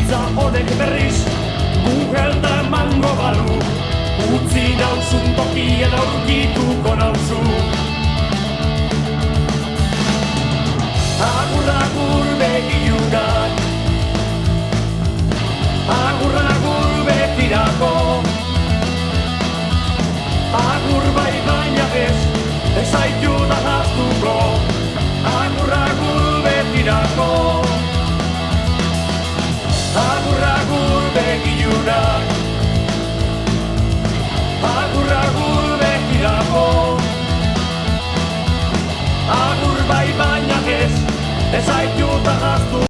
bizitza honek berriz buelta emango balu. Utzi nauzun tokien aurkituko nauzu. Agur, agur,